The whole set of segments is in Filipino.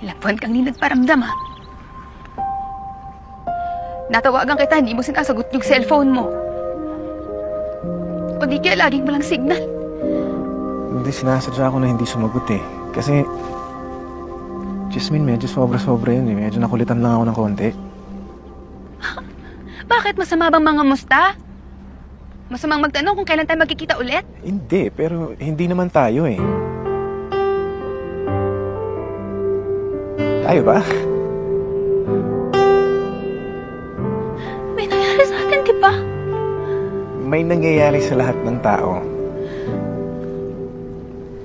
Ilang buwan kang nagparamdam, ha? Natawagan kita, hindi mo sinasagot yung cellphone mo. O di kaya laging walang signal. Hindi, sinasadya ko na hindi sumagot eh. Kasi, Jasmine, medyo sobra-sobra yun eh. Medyo nakulitan lang ako ng konti. Bakit? Masama bang mga musta? Masamang magtanong kung kailan tayo magkikita ulit? Hindi, pero hindi naman tayo eh. Tayo ba? May nangyari sa atin, di ba? May nangyayari sa lahat ng tao.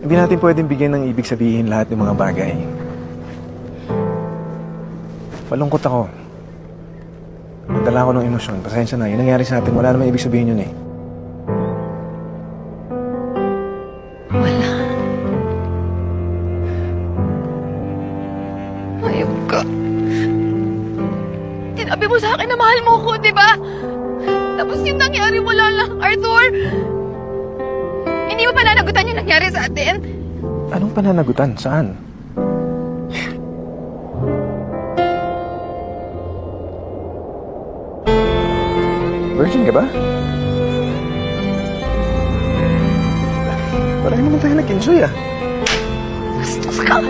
Hindi natin pwedeng bigyan ng ibig sabihin lahat ng mga bagay. Malungkot ako. Nagdala ako ng emosyon. Pasensya na. Yung nangyari sa atin, wala naman ibig sabihin yun eh. Wala. Ayok ka. Tinabi mo sa akin na mahal mo ko, di ba? Tapos yung nangyari wala lang, Arthur. Hindi mo pananagutan yung nangyari sa atin? Anong pananagutan? Saan? Virgin ka ba? Parang naman tayo nag-enjoy ah. Bastos ka.